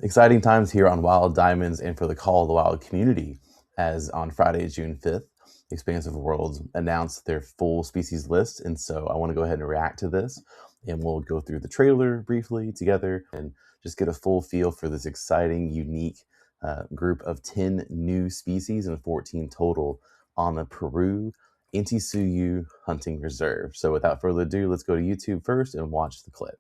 Exciting times here on Wild Diamonds and for the Call of the Wild community, as on Friday, June 5th, Expansive Worlds announced their full species list. And so I want to go ahead and react to this, and we'll go through the trailer briefly together and just get a full feel for this exciting, unique group of 10 new species and 14 total on the Peru Intisuyu Hunting Reserve. So without further ado, let's go to YouTube first and watch the clip.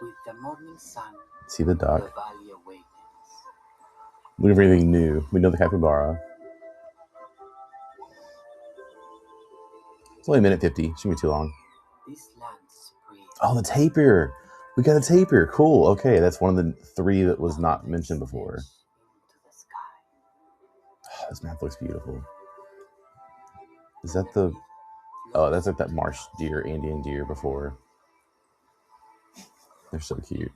With the morning sun, See the duck. the valley awakens. Looking for anything new. We know the capybara. It's only a minute 50. Shouldn't be too long. This land's breathe. Oh, the tapir. We got a tapir. Cool. Okay, that's one of the 3 that was not mentioned before. Into the sky. Oh, this map looks beautiful. Is that the... Oh, that's like that marsh deer, Andean deer before. They're so cute.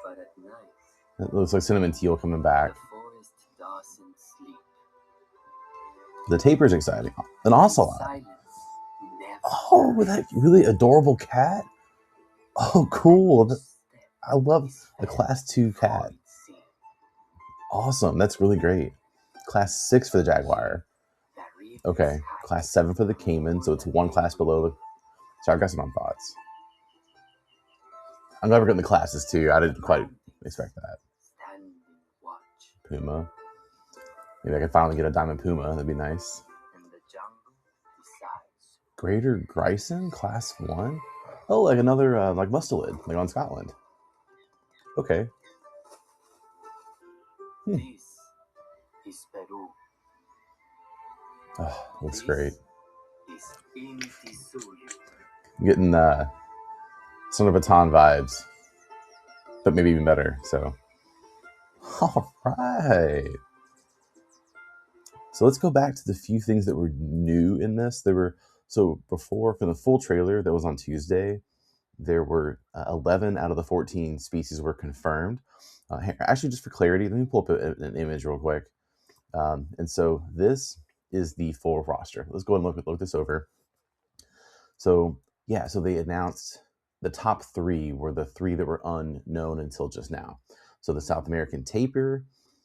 But at night, It looks like cinnamon teal coming back. the forest doesn't sleep. The tapir's exciting. An ocelot. Silence never Oh, with that really adorable cat. Oh, cool. I love a class 2 cat. Awesome. That's really great. Class 6 for the Jaguar. Okay. Class 7 for the Cayman. So it's 1 class below the... Sorry, I've got some on thoughts. I'm never getting the classes too. I didn't quite expect that. Standing watch. Puma. Maybe I can finally get a diamond puma. That'd be nice. And the jungle decides. Greater Grison, class 1. Oh, like another like mustelid, like on Scotland. Okay. This is Peru. Oh, looks great. Is Intisuyu. I'm getting Son of Baton vibes, but maybe even better. So, all right. So let's go back to the few things that were new in this. There were, so before, for the full trailer that was on Tuesday, there were 11 out of the 14 species were confirmed. Actually, just for clarity, let me pull up an image real quick. And so this is the full roster. Let's go and look this over. So yeah, so they announced the top 3 were the 3 that were unknown until just now. So the South American tapir,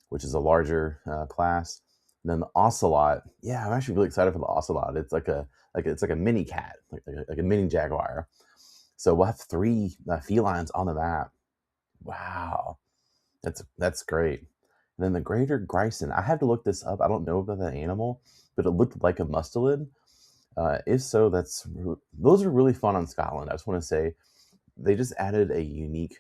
which is a larger class. And then the ocelot. Yeah, I'm actually really excited for the ocelot. It's like a mini cat, like a mini jaguar. So we'll have 3 felines on the map. Wow, that's great. And then the greater Grison. I had to look this up. I don't know about that animal, but it looked like a mustelid. If so, those are really fun on Scotland. I just want to say they just added a unique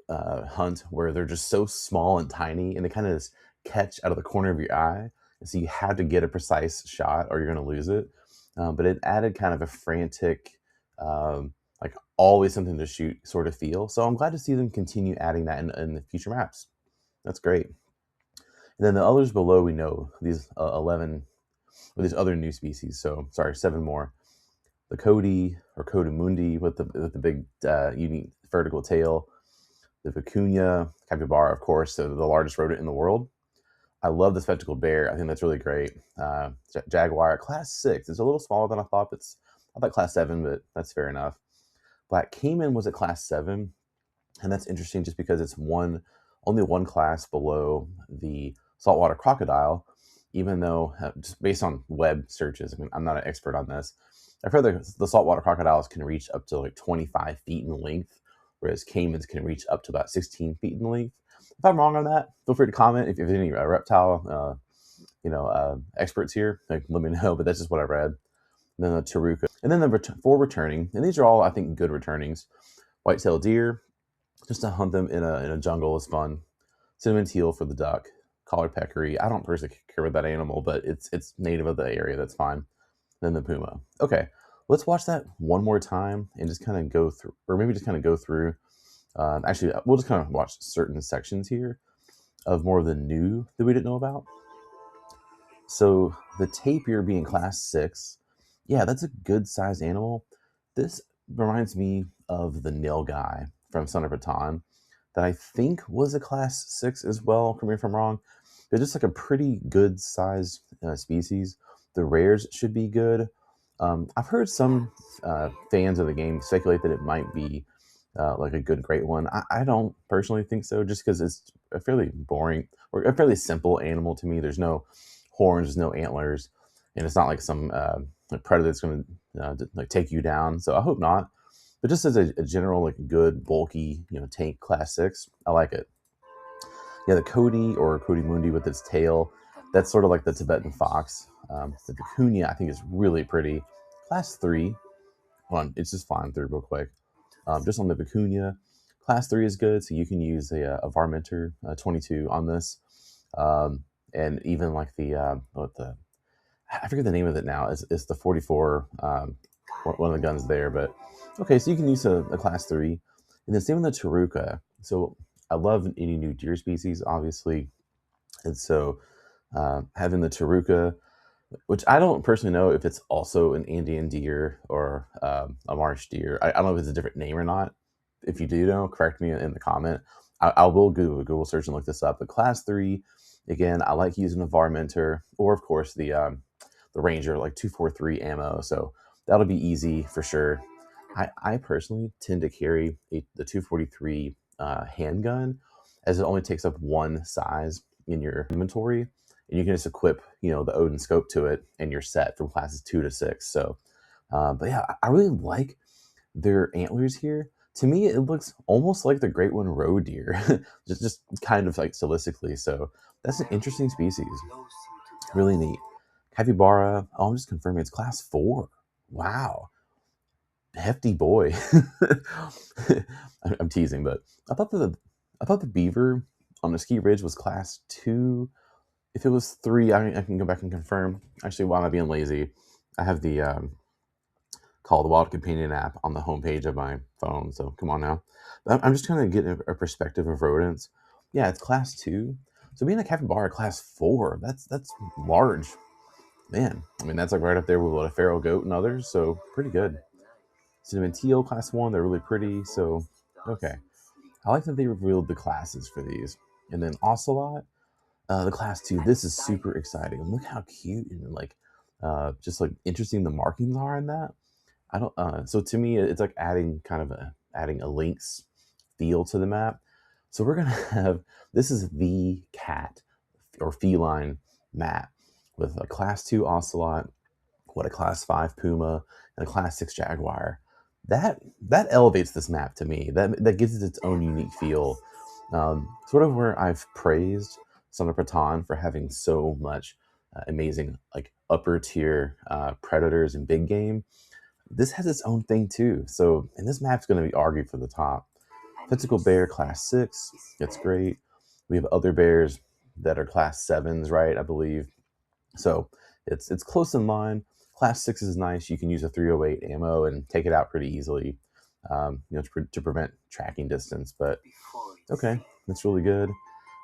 hunt where they're just so small and tiny, and they kind of just catch out of the corner of your eye. And so you have to get a precise shot or you're going to lose it. But it added kind of a frantic, like always something to shoot sort of feel. So I'm glad to see them continue adding that in the future maps. That's great. And then the others below, we know these 11, or these other new species. So sorry, 7 more. The Cody or Codamundi with the big unique vertical tail. The vicuña capybara, of course, so the largest rodent in the world. I love the spectacled bear. I think that's really great. Jaguar, class 6. It's a little smaller than I thought. I thought class 7, but that's fair enough. Black Cayman was at class 7, and that's interesting just because it's only 1 class below the saltwater crocodile, even though just based on web searches, I mean, I'm not an expert on this. I've heard the saltwater crocodiles can reach up to like 25 feet in length, whereas caimans can reach up to about 16 feet in length. If I'm wrong on that, feel free to comment. If there's any reptile, experts here, like, let me know. But that's just what I read. And then the Taruka, and then the 4 returning, and these are all, I think, good returnings. White-tailed deer, just to hunt them in a jungle is fun. Cinnamon teal for the duck. Collared peccary. I don't personally care about that animal, but it's native of the area. That's fine. Then the puma. Okay, let's watch that one more time and just kind of go through, or maybe just kind of go through. Actually, we'll just kind of watch certain sections here of more of the new that we didn't know about. So the tapir being class 6, yeah, that's a good sized animal. This reminds me of the nilgai from Son of Baton that I think was a class 6 as well. Correct me if I'm wrong. They're just like a pretty good size species. The rares should be good. I've heard some fans of the game speculate that it might be like a good great one. I don't personally think so, just because it's a fairly boring or a fairly simple animal to me. There's no horns, there's no antlers, and it's not like some like predator that's going to like take you down. So I hope not. But just as a general like good bulky tank class 6, I like it. Yeah, the Cody or Cody Mundi with its tail, that's sort of like the Tibetan fox. The Vicuña I think is really pretty. Class 3, hold on, it's just flying through real quick. Just on the Vicuña, class 3 is good, so you can use a Varminter 22 on this. And even like the I forget the name of it now. It's the 44, one of the guns there. But okay, so you can use a class 3. And then same with the Taruka. So I love any new deer species, obviously. And so having the Taruka, which I don't personally know if it's also an Andean deer or a marsh deer. I don't know if it's a different name or not. If you do know, correct me in the comment. I will Google search and look this up. But class 3, again, I like using a Varminter or, of course, the Ranger, like 243 ammo. So that'll be easy for sure. I personally tend to carry the 243 handgun, as it only takes up one size in your inventory, and you can just equip the Odin scope to it, and you're set from classes 2 to 6. So, but yeah, I really like their antlers here. To me, it looks almost like the Great One roe deer, just kind of like stylistically. So that's an interesting species. Really neat. Capybara. Oh, I'm just confirming it's class 4. Wow, hefty boy. I'm teasing, but I thought the beaver on the ski ridge was class 2. If it was 3, I can go back and confirm. Actually, why am I being lazy? I have the Call the Wild Companion app on the homepage of my phone, so come on now. But I'm just trying to get a perspective of rodents. Yeah, it's class 2. So being a capybara class 4, that's large. Man, I mean, that's like right up there with what a feral goat and others, so pretty good. Cinnamon teal class 1, they're really pretty, so okay. I like that they revealed the classes for these. And then ocelot, the class 2, this is super exciting. And look how cute and like just like interesting the markings are in that. I don't so to me it's like adding a Lynx feel to the map. So we're gonna have, this is the cat or feline map with a class 2 ocelot, what a class 5 puma, and a class 6 jaguar. That elevates this map to me. That gives it its own unique feel. Sort of where I've praised Son of Praton for having so much amazing like upper tier predators and big game. This has its own thing too. So, and this map's going to be argued for the top. Physical bear class 6, it's great. We have other bears that are class 7s, right? I believe. So it's close in line. Class 6 is nice. You can use a 308 ammo and take it out pretty easily, to prevent tracking distance. But okay, that's really good.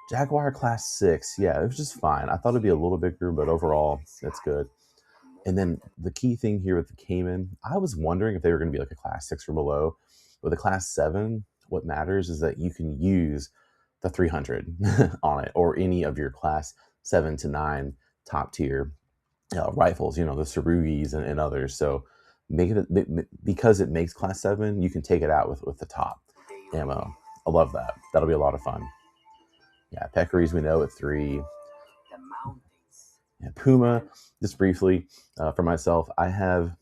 Jaguar class 6, yeah, it was just fine. I thought it'd be a little bigger, but overall, that's good. And then the key thing here with the Cayman, I was wondering if they were going to be like a class 6 or below. With a class 7, what matters is that you can use the 300 on it, or any of your class 7 to 9 top tier rifles, the Sarugis and others. So make it, because it makes class 7, you can take it out with the top ammo. I love that. That'll be a lot of fun. Yeah, peccaries we know at 3. Yeah, Puma, just briefly, for myself, I have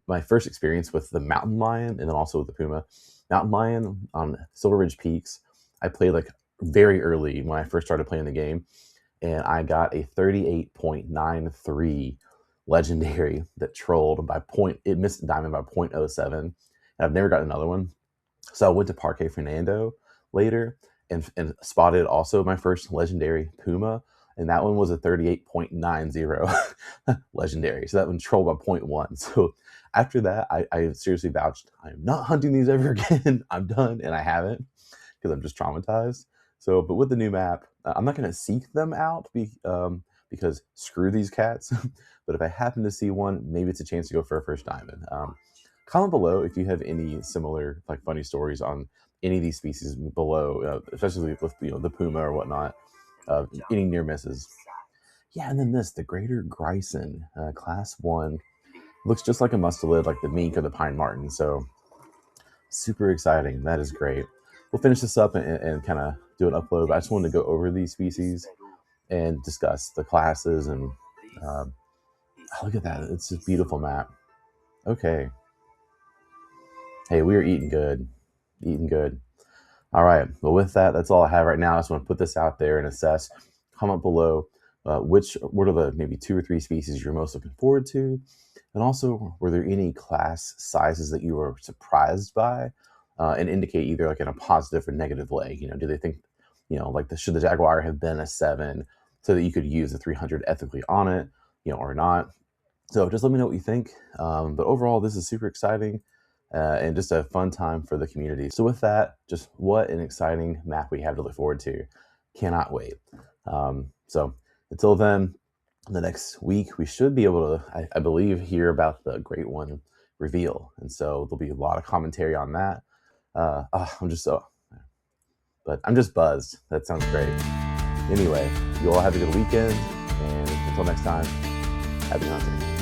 my first experience with the mountain lion and then also with the Puma. Mountain lion on Silver Ridge Peaks, I played like very early when I first started playing the game, and I got a 38.93 legendary that trolled by point. It missed diamond by 0.07, and I've never got another one. So I went to Parque Fernando later and spotted also my first legendary Puma, and that one was a 38.90 legendary. So that one trolled by 0.1. So after that, I seriously vouched, I'm not hunting these ever again. I'm done, and I haven't, because I'm just traumatized. So, but with the new map, I'm not going to seek them out because screw these cats. But if I happen to see one, maybe it's a chance to go for a first diamond. Comment below if you have any similar like funny stories on any of these species below, especially with the Puma or whatnot. any near misses. Yeah, and then the greater Grison, class 1. Looks just like a mustelid, like the mink or the pine marten. So super exciting. That is great. We'll finish this up and kind of do an upload. But I just wanted to go over these species and discuss the classes. And look at that. It's a beautiful map. Okay. Hey, we are eating good. Eating good. All right. Well, with that, that's all I have right now. I just want to put this out there and assess. Comment below what are the maybe 2 or 3 species you're most looking forward to, and also were there any class sizes that you were surprised by, and indicate either like in a positive or negative way. Do they think, like should the Jaguar have been a 7 so that you could use the 300 ethically on it, or not? So just let me know what you think. But overall, this is super exciting. And just a fun time for the community. So with that, just what an exciting map we have to look forward to. Cannot wait. So until then, the next week, we should be able to, I believe, hear about the Great One reveal. And so there'll be a lot of commentary on that. I'm just buzzed. That sounds great. Anyway, you all have a good weekend. And until next time, happy hunting.